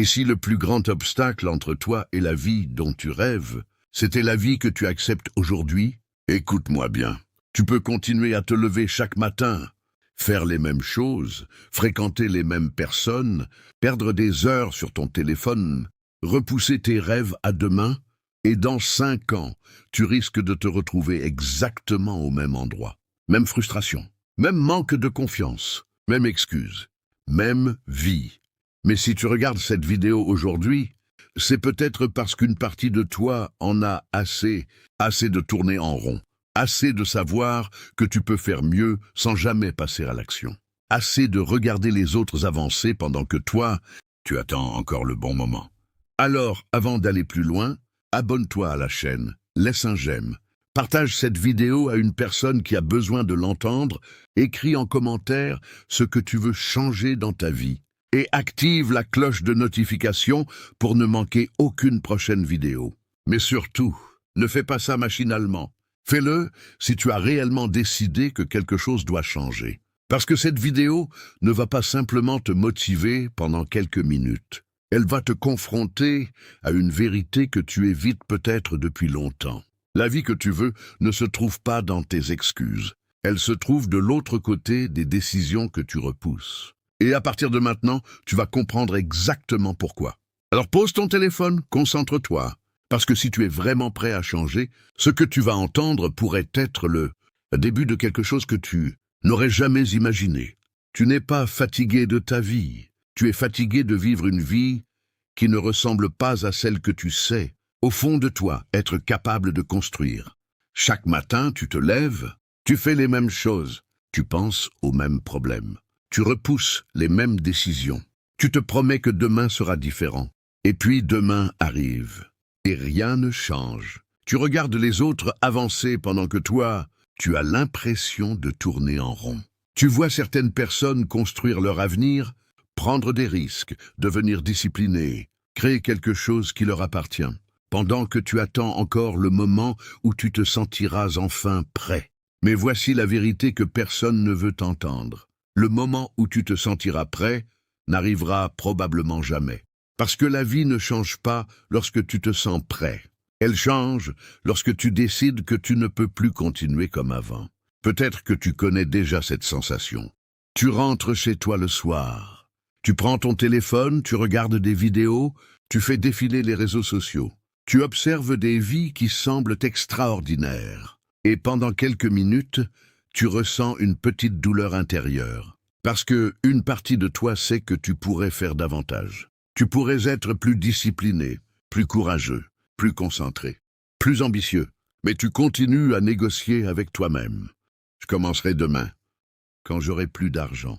Et si le plus grand obstacle entre toi et la vie dont tu rêves, c'était la vie que tu acceptes aujourd'hui? Écoute-moi bien. Tu peux continuer à te lever chaque matin, faire les mêmes choses, fréquenter les mêmes personnes, perdre des heures sur ton téléphone, repousser tes rêves à demain, et dans 5 ans, tu risques de te retrouver exactement au même endroit. Même frustration, même manque de confiance, même excuse, même vie. Mais si tu regardes cette vidéo aujourd'hui, c'est peut-être parce qu'une partie de toi en a assez de tourner en rond, assez de savoir que tu peux faire mieux sans jamais passer à l'action, assez de regarder les autres avancer pendant que toi, tu attends encore le bon moment. Alors, avant d'aller plus loin, abonne-toi à la chaîne, laisse un j'aime, partage cette vidéo à une personne qui a besoin de l'entendre, écris en commentaire ce que tu veux changer dans ta vie et active la cloche de notification pour ne manquer aucune prochaine vidéo. Mais surtout, ne fais pas ça machinalement. Fais-le si tu as réellement décidé que quelque chose doit changer. Parce que cette vidéo ne va pas simplement te motiver pendant quelques minutes. Elle va te confronter à une vérité que tu évites peut-être depuis longtemps. La vie que tu veux ne se trouve pas dans tes excuses. Elle se trouve de l'autre côté des décisions que tu repousses. Et à partir de maintenant, tu vas comprendre exactement pourquoi. Alors pose ton téléphone, concentre-toi. Parce que si tu es vraiment prêt à changer, ce que tu vas entendre pourrait être le début de quelque chose que tu n'aurais jamais imaginé. Tu n'es pas fatigué de ta vie. Tu es fatigué de vivre une vie qui ne ressemble pas à celle que tu sais, au fond de toi, être capable de construire. Chaque matin, tu te lèves, tu fais les mêmes choses, tu penses aux mêmes problèmes, tu repousses les mêmes décisions, tu te promets que demain sera différent. Et puis demain arrive, et rien ne change. Tu regardes les autres avancer pendant que toi, tu as l'impression de tourner en rond. Tu vois certaines personnes construire leur avenir, prendre des risques, devenir disciplinés, créer quelque chose qui leur appartient, pendant que tu attends encore le moment où tu te sentiras enfin prêt. Mais voici la vérité que personne ne veut entendre. Le moment où tu te sentiras prêt n'arrivera probablement jamais. Parce que la vie ne change pas lorsque tu te sens prêt. Elle change lorsque tu décides que tu ne peux plus continuer comme avant. Peut-être que tu connais déjà cette sensation. Tu rentres chez toi le soir. Tu prends ton téléphone, tu regardes des vidéos, tu fais défiler les réseaux sociaux. Tu observes des vies qui semblent extraordinaires. Et pendant quelques minutes, tu ressens une petite douleur intérieure. Parce que une partie de toi sait que tu pourrais faire davantage. Tu pourrais être plus discipliné, plus courageux, plus concentré, plus ambitieux. Mais tu continues à négocier avec toi-même. Je commencerai demain, quand j'aurai plus d'argent,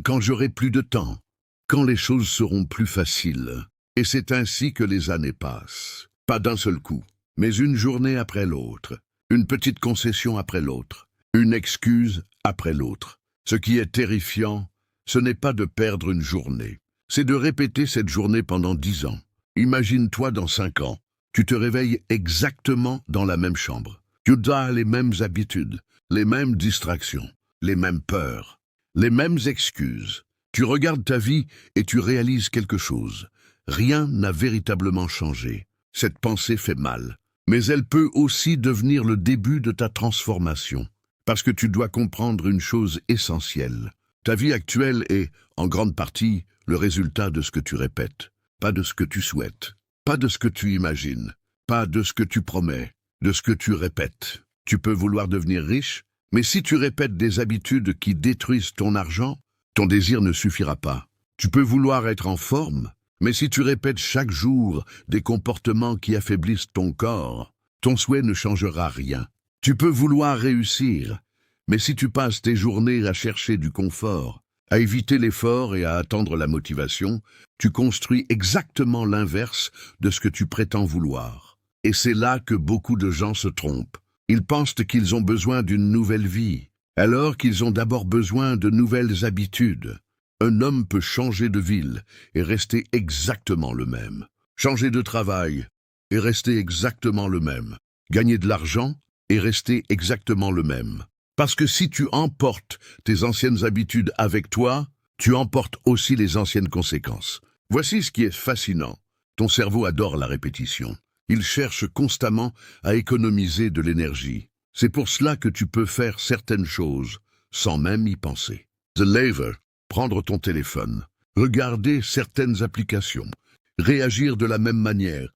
quand j'aurai plus de temps, quand les choses seront plus faciles. Et c'est ainsi que les années passent. Pas d'un seul coup, mais une journée après l'autre, une petite concession après l'autre, une excuse après l'autre. Ce qui est terrifiant, ce n'est pas de perdre une journée, c'est de répéter cette journée pendant 10 ans. Imagine-toi dans 5 ans, tu te réveilles exactement dans la même chambre. Tu as les mêmes habitudes, les mêmes distractions, les mêmes peurs, les mêmes excuses. Tu regardes ta vie et tu réalises quelque chose. Rien n'a véritablement changé. Cette pensée fait mal, mais elle peut aussi devenir le début de ta transformation. Parce que tu dois comprendre une chose essentielle. Ta vie actuelle est, en grande partie, le résultat de ce que tu répètes, pas de ce que tu souhaites, pas de ce que tu imagines, pas de ce que tu promets, de ce que tu répètes. Tu peux vouloir devenir riche, mais si tu répètes des habitudes qui détruisent ton argent, ton désir ne suffira pas. Tu peux vouloir être en forme, mais si tu répètes chaque jour des comportements qui affaiblissent ton corps, ton souhait ne changera rien. Tu peux vouloir réussir, mais si tu passes tes journées à chercher du confort, à éviter l'effort et à attendre la motivation, tu construis exactement l'inverse de ce que tu prétends vouloir. Et c'est là que beaucoup de gens se trompent. Ils pensent qu'ils ont besoin d'une nouvelle vie, alors qu'ils ont d'abord besoin de nouvelles habitudes. Un homme peut changer de ville et rester exactement le même. Changer de travail et rester exactement le même. Gagner de l'argent et rester exactement le même. Parce que si tu emportes tes anciennes habitudes avec toi, tu emportes aussi les anciennes conséquences. Voici ce qui est fascinant. Ton cerveau adore la répétition. Il cherche constamment à économiser de l'énergie. C'est pour cela que tu peux faire certaines choses sans même y penser. The Lever, prendre ton téléphone, regarder certaines applications, réagir de la même manière.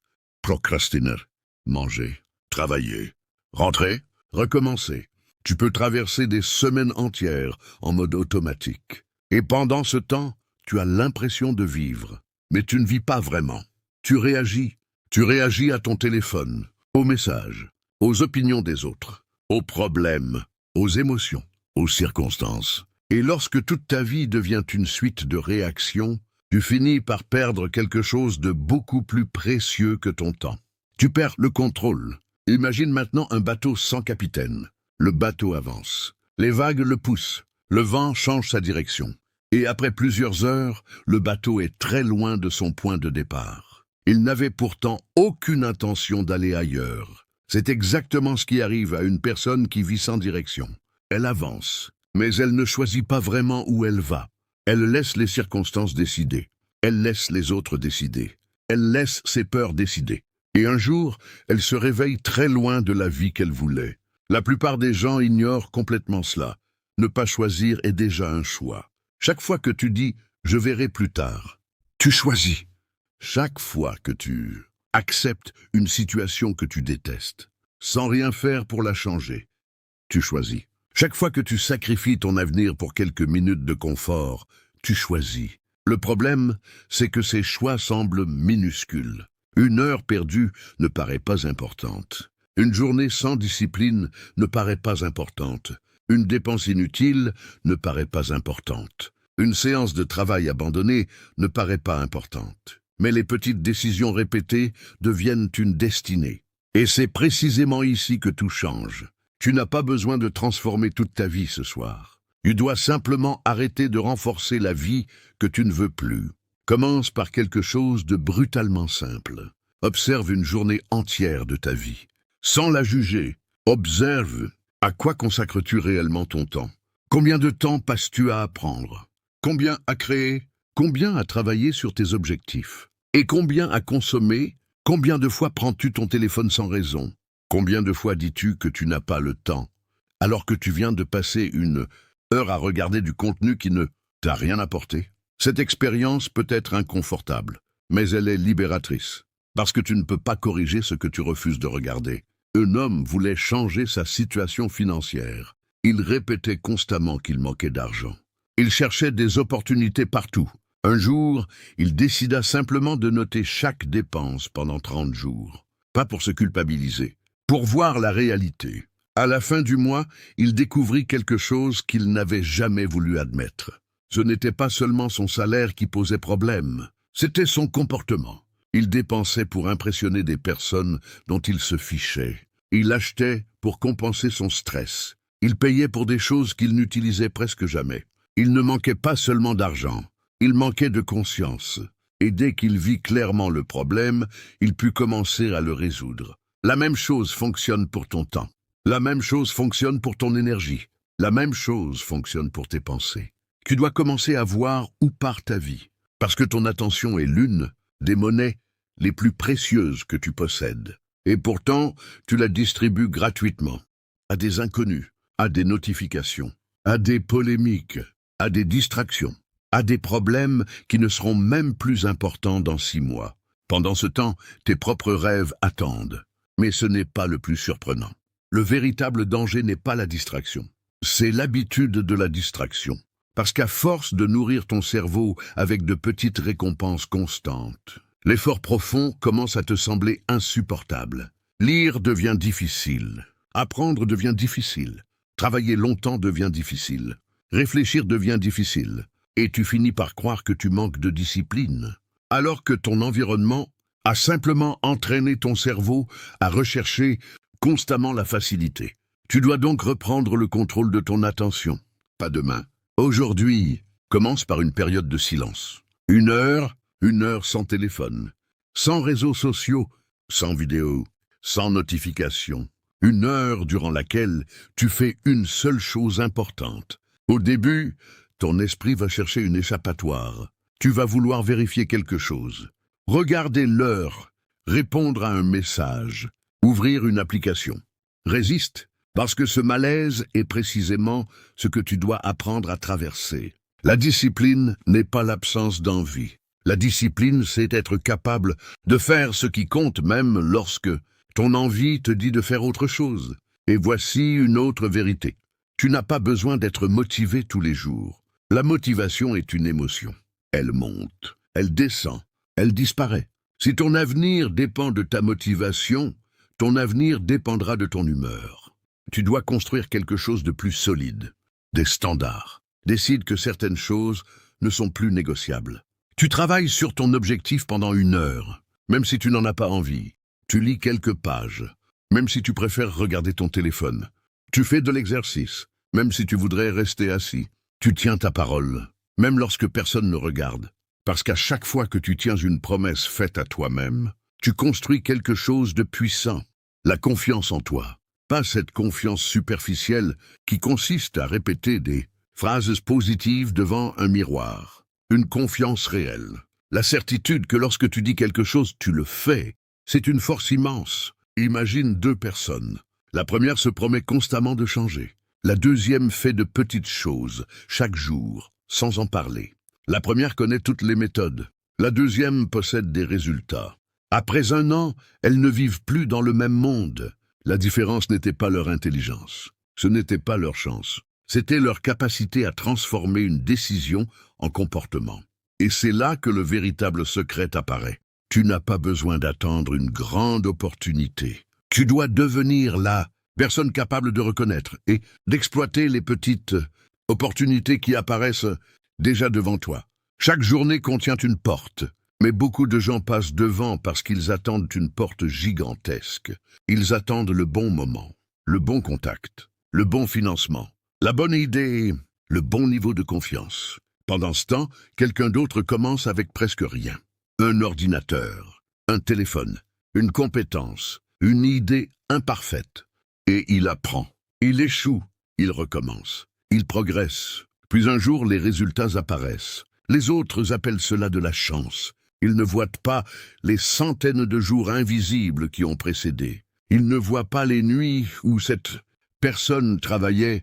Procrastiner, manger, travailler, rentrer, recommencer. Tu peux traverser des semaines entières en mode automatique. Et pendant ce temps, tu as l'impression de vivre. Mais tu ne vis pas vraiment. Tu réagis. Tu réagis à ton téléphone, aux messages, aux opinions des autres, aux problèmes, aux émotions, aux circonstances. Et lorsque toute ta vie devient une suite de réactions, tu finis par perdre quelque chose de beaucoup plus précieux que ton temps. Tu perds le contrôle. Imagine maintenant un bateau sans capitaine. Le bateau avance. Les vagues le poussent. Le vent change sa direction. Et après plusieurs heures, le bateau est très loin de son point de départ. Il n'avait pourtant aucune intention d'aller ailleurs. C'est exactement ce qui arrive à une personne qui vit sans direction. Elle avance, mais elle ne choisit pas vraiment où elle va. Elle laisse les circonstances décider. Elle laisse les autres décider. Elle laisse ses peurs décider. Et un jour, elle se réveille très loin de la vie qu'elle voulait. La plupart des gens ignorent complètement cela. Ne pas choisir est déjà un choix. Chaque fois que tu dis « je verrai plus tard », tu choisis. Chaque fois que tu acceptes une situation que tu détestes, sans rien faire pour la changer, tu choisis. Chaque fois que tu sacrifies ton avenir pour quelques minutes de confort, tu choisis. Le problème, c'est que ces choix semblent minuscules. Une heure perdue ne paraît pas importante. Une journée sans discipline ne paraît pas importante. Une dépense inutile ne paraît pas importante. Une séance de travail abandonnée ne paraît pas importante. Mais les petites décisions répétées deviennent une destinée. Et c'est précisément ici que tout change. Tu n'as pas besoin de transformer toute ta vie ce soir. Tu dois simplement arrêter de renforcer la vie que tu ne veux plus. Commence par quelque chose de brutalement simple. Observe une journée entière de ta vie. Sans la juger, observe à quoi consacres-tu réellement ton temps. Combien de temps passes-tu à apprendre? Combien à créer? Combien à travailler sur tes objectifs? Et combien à consommer? Combien de fois prends-tu ton téléphone sans raison? Combien de fois dis-tu que tu n'as pas le temps, alors que tu viens de passer une heure à regarder du contenu qui ne t'a rien apporté? Cette expérience peut être inconfortable, mais elle est libératrice, parce que tu ne peux pas corriger ce que tu refuses de regarder. Un homme voulait changer sa situation financière. Il répétait constamment qu'il manquait d'argent. Il cherchait des opportunités partout. Un jour, il décida simplement de noter chaque dépense pendant 30 jours. Pas pour se culpabiliser, pour voir la réalité. À la fin du mois, il découvrit quelque chose qu'il n'avait jamais voulu admettre. Ce n'était pas seulement son salaire qui posait problème, c'était son comportement. Il dépensait pour impressionner des personnes dont il se fichait. Il achetait pour compenser son stress. Il payait pour des choses qu'il n'utilisait presque jamais. Il ne manquait pas seulement d'argent, il manquait de conscience. Et dès qu'il vit clairement le problème, il put commencer à le résoudre. La même chose fonctionne pour ton temps. La même chose fonctionne pour ton énergie. La même chose fonctionne pour tes pensées. Tu dois commencer à voir où part ta vie, parce que ton attention est l'une des monnaies les plus précieuses que tu possèdes. Et pourtant, tu la distribues gratuitement, à des inconnus, à des notifications, à des polémiques, à des distractions, à des problèmes qui ne seront même plus importants dans 6 mois. Pendant ce temps, tes propres rêves attendent. Mais ce n'est pas le plus surprenant. Le véritable danger n'est pas la distraction. C'est l'habitude de la distraction. Parce qu'à force de nourrir ton cerveau avec de petites récompenses constantes, l'effort profond commence à te sembler insupportable. Lire devient difficile. Apprendre devient difficile. Travailler longtemps devient difficile. Réfléchir devient difficile. Et tu finis par croire que tu manques de discipline. Alors que ton environnement a simplement entraîné ton cerveau à rechercher constamment la facilité. Tu dois donc reprendre le contrôle de ton attention. Pas demain. Aujourd'hui, commence par une période de silence. Une heure sans téléphone, sans réseaux sociaux, sans vidéo, sans notification. Une heure durant laquelle tu fais une seule chose importante. Au début, ton esprit va chercher une échappatoire. Tu vas vouloir vérifier quelque chose. Regarder l'heure, répondre à un message, ouvrir une application. Résiste, parce que ce malaise est précisément ce que tu dois apprendre à traverser. La discipline n'est pas l'absence d'envie. La discipline, c'est être capable de faire ce qui compte même lorsque ton envie te dit de faire autre chose. Et voici une autre vérité. Tu n'as pas besoin d'être motivé tous les jours. La motivation est une émotion. Elle monte, elle descend, elle disparaît. Si ton avenir dépend de ta motivation, ton avenir dépendra de ton humeur. Tu dois construire quelque chose de plus solide, des standards. Décide que certaines choses ne sont plus négociables. Tu travailles sur ton objectif pendant 1 heure, même si tu n'en as pas envie. Tu lis quelques pages, même si tu préfères regarder ton téléphone. Tu fais de l'exercice, même si tu voudrais rester assis. Tu tiens ta parole, même lorsque personne ne regarde. Parce qu'à chaque fois que tu tiens une promesse faite à toi-même, tu construis quelque chose de puissant. La confiance en toi. Pas cette confiance superficielle qui consiste à répéter des phrases positives devant un miroir. Une confiance réelle. La certitude que lorsque tu dis quelque chose, tu le fais. C'est une force immense. Imagine 2 personnes. La première se promet constamment de changer. La deuxième fait de petites choses, chaque jour, sans en parler. La première connaît toutes les méthodes. La deuxième possède des résultats. Après 1 an, elles ne vivent plus dans le même monde. La différence n'était pas leur intelligence. Ce n'était pas leur chance. C'était leur capacité à transformer une décision en comportement. Et c'est là que le véritable secret apparaît. Tu n'as pas besoin d'attendre une grande opportunité. Tu dois devenir la personne capable de reconnaître et d'exploiter les petites opportunités qui apparaissent déjà devant toi. Chaque journée contient une porte, mais beaucoup de gens passent devant parce qu'ils attendent une porte gigantesque. Ils attendent le bon moment, le bon contact, le bon financement, la bonne idée, le bon niveau de confiance. Pendant ce temps, quelqu'un d'autre commence avec presque rien. Un ordinateur, un téléphone, une compétence, une idée imparfaite. Et il apprend, il échoue, il recommence, il progresse. Puis un jour, les résultats apparaissent. Les autres appellent cela de la chance. Ils ne voient pas les centaines de jours invisibles qui ont précédé. Ils ne voient pas les nuits où cette personne travaillait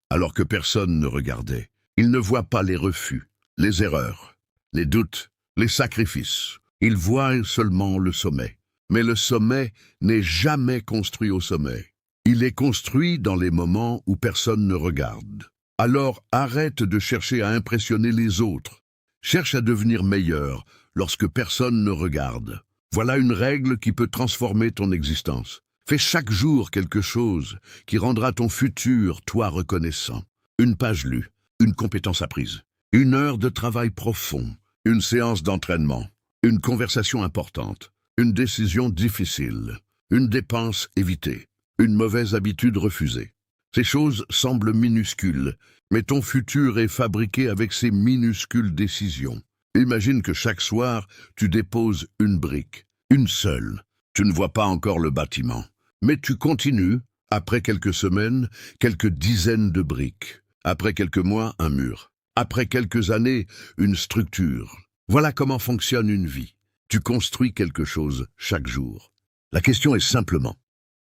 alors que personne ne regardait. Ils ne voient pas les refus, les erreurs, les doutes, les sacrifices. Ils voient seulement le sommet. Mais le sommet n'est jamais construit au sommet. Il est construit dans les moments où personne ne regarde. Alors arrête de chercher à impressionner les autres. Cherche à devenir meilleur lorsque personne ne regarde. Voilà une règle qui peut transformer ton existence. Fais chaque jour quelque chose qui rendra ton futur, toi, reconnaissant. Une page lue, une compétence apprise, 1 heure de travail profond, une séance d'entraînement, une conversation importante, une décision difficile, une dépense évitée, une mauvaise habitude refusée. Ces choses semblent minuscules, mais ton futur est fabriqué avec ces minuscules décisions. Imagine que chaque soir, tu déposes une brique, une seule. Tu ne vois pas encore le bâtiment, mais tu continues, après quelques semaines, quelques dizaines de briques. Après quelques mois, un mur. Après quelques années, une structure. Voilà comment fonctionne une vie. Tu construis quelque chose chaque jour. La question est simplement,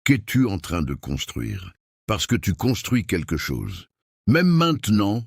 qu'es-tu en train de construire? Parce que tu construis quelque chose. Même maintenant,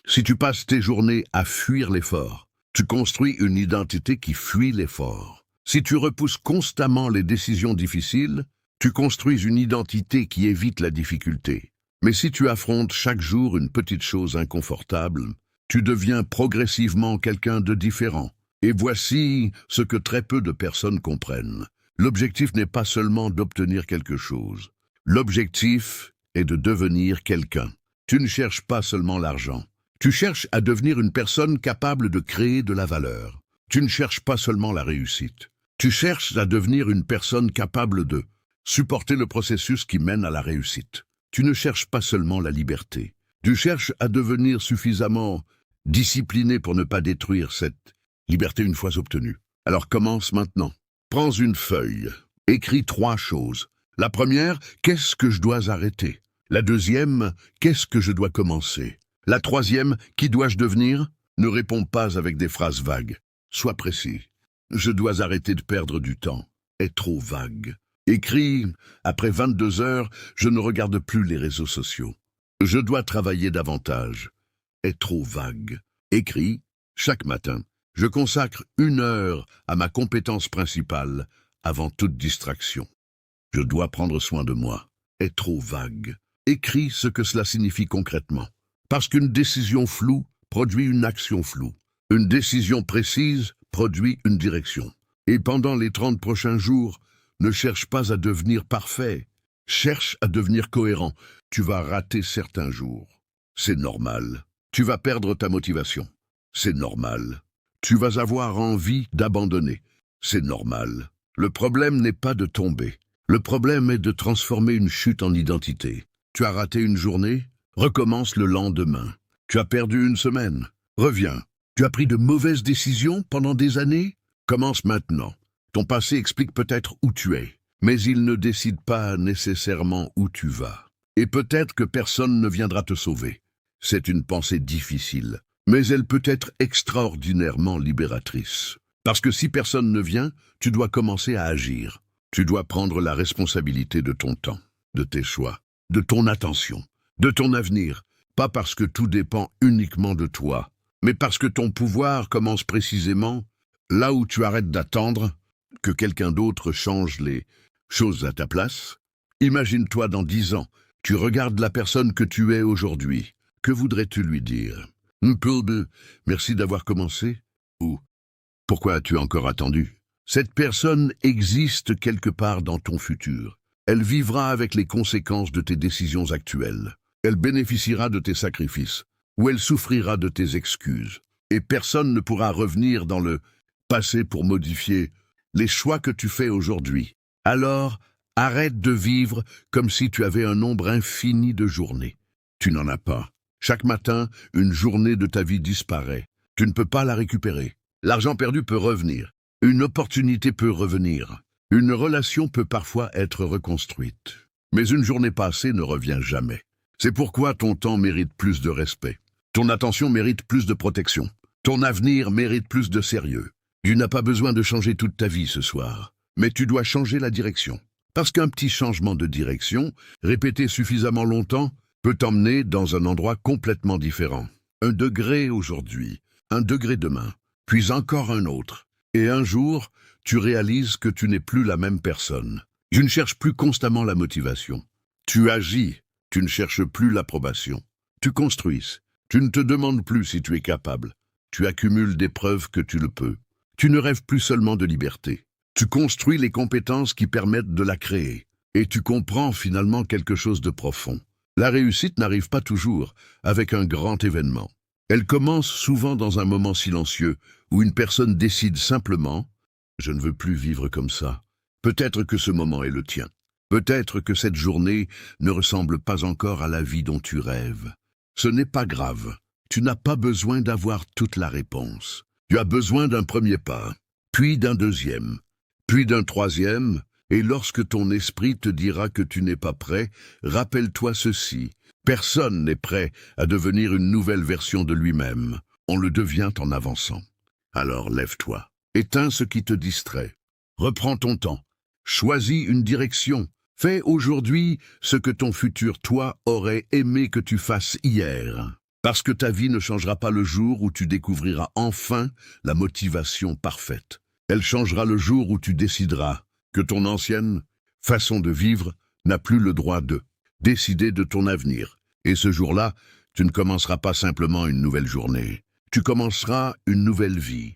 si tu passes tes journées à fuir l'effort, tu construis une identité qui fuit l'effort. Si tu repousses constamment les décisions difficiles, tu construis une identité qui évite la difficulté. Mais si tu affrontes chaque jour une petite chose inconfortable, tu deviens progressivement quelqu'un de différent. Et voici ce que très peu de personnes comprennent. L'objectif n'est pas seulement d'obtenir quelque chose. L'objectif est de devenir quelqu'un. Tu ne cherches pas seulement l'argent. Tu cherches à devenir une personne capable de créer de la valeur. Tu ne cherches pas seulement la réussite. Tu cherches à devenir une personne capable de supporter le processus qui mène à la réussite. Tu ne cherches pas seulement la liberté. Tu cherches à devenir suffisamment discipliné pour ne pas détruire cette liberté une fois obtenue. Alors commence maintenant. Prends une feuille. Écris 3 choses. La première, qu'est-ce que je dois arrêter? La deuxième, qu'est-ce que je dois commencer? La troisième, qui dois-je devenir? Ne réponds pas avec des phrases vagues. Sois précis. Je dois arrêter de perdre du temps. Est trop vague. Écris, après 22 heures, je ne regarde plus les réseaux sociaux. Je dois travailler davantage. Est trop vague. Écris, chaque matin, je consacre 1 heure à ma compétence principale avant toute distraction. Je dois prendre soin de moi. Est trop vague. Écris ce que cela signifie concrètement. Parce qu'une décision floue produit une action floue. Une décision précise produit une direction. Et pendant les 30 prochains jours, ne cherche pas à devenir parfait. Cherche à devenir cohérent. Tu vas rater certains jours. C'est normal. Tu vas perdre ta motivation. C'est normal. Tu vas avoir envie d'abandonner. C'est normal. Le problème n'est pas de tomber. Le problème est de transformer une chute en identité. Tu as raté une journée? Recommence le lendemain. Tu as perdu une semaine? Reviens. Tu as pris de mauvaises décisions pendant des années? Commence maintenant. Ton passé explique peut-être où tu es, mais il ne décide pas nécessairement où tu vas. Et peut-être que personne ne viendra te sauver. C'est une pensée difficile, mais elle peut être extraordinairement libératrice. Parce que si personne ne vient, tu dois commencer à agir. Tu dois prendre la responsabilité de ton temps, de tes choix, de ton attention, de ton avenir, pas parce que tout dépend uniquement de toi, mais parce que ton pouvoir commence précisément là où tu arrêtes d'attendre que quelqu'un d'autre change les choses à ta place. Imagine-toi dans 10 ans, tu regardes la personne que tu es aujourd'hui. Que voudrais-tu lui dire? Merci d'avoir commencé? Ou pourquoi as-tu encore attendu? Cette personne existe quelque part dans ton futur. Elle vivra avec les conséquences de tes décisions actuelles. Elle bénéficiera de tes sacrifices, ou elle souffrira de tes excuses. Et personne ne pourra revenir dans le passé pour modifier les choix que tu fais aujourd'hui. Alors, arrête de vivre comme si tu avais un nombre infini de journées. Tu n'en as pas. Chaque matin, une journée de ta vie disparaît. Tu ne peux pas la récupérer. L'argent perdu peut revenir. Une opportunité peut revenir. Une relation peut parfois être reconstruite. Mais une journée passée ne revient jamais. C'est pourquoi ton temps mérite plus de respect. Ton attention mérite plus de protection. Ton avenir mérite plus de sérieux. Tu n'as pas besoin de changer toute ta vie ce soir, mais tu dois changer la direction. Parce qu'un petit changement de direction, répété suffisamment longtemps, peut t'emmener dans un endroit complètement différent. 1 degré aujourd'hui, 1 degré demain, puis encore un autre. Et un jour, tu réalises que tu n'es plus la même personne. Tu ne cherches plus constamment la motivation. Tu agis, tu ne cherches plus l'approbation. Tu construis, tu ne te demandes plus si tu es capable. Tu accumules des preuves que tu le peux. Tu ne rêves plus seulement de liberté. Tu construis les compétences qui permettent de la créer. Et tu comprends finalement quelque chose de profond. La réussite n'arrive pas toujours avec un grand événement. Elle commence souvent dans un moment silencieux où une personne décide simplement « Je ne veux plus vivre comme ça ». Peut-être que ce moment est le tien. Peut-être que cette journée ne ressemble pas encore à la vie dont tu rêves. Ce n'est pas grave. Tu n'as pas besoin d'avoir toute la réponse. Tu as besoin d'un premier pas, puis d'un deuxième, puis d'un troisième, et lorsque ton esprit te dira que tu n'es pas prêt, rappelle-toi ceci. Personne n'est prêt à devenir une nouvelle version de lui-même. On le devient en avançant. Alors lève-toi. Éteins ce qui te distrait. Reprends ton temps. Choisis une direction. Fais aujourd'hui ce que ton futur toi aurait aimé que tu fasses hier. Parce que ta vie ne changera pas le jour où tu découvriras enfin la motivation parfaite. Elle changera le jour où tu décideras que ton ancienne façon de vivre n'a plus le droit de décider de ton avenir. Et ce jour-là, tu ne commenceras pas simplement une nouvelle journée. Tu commenceras une nouvelle vie.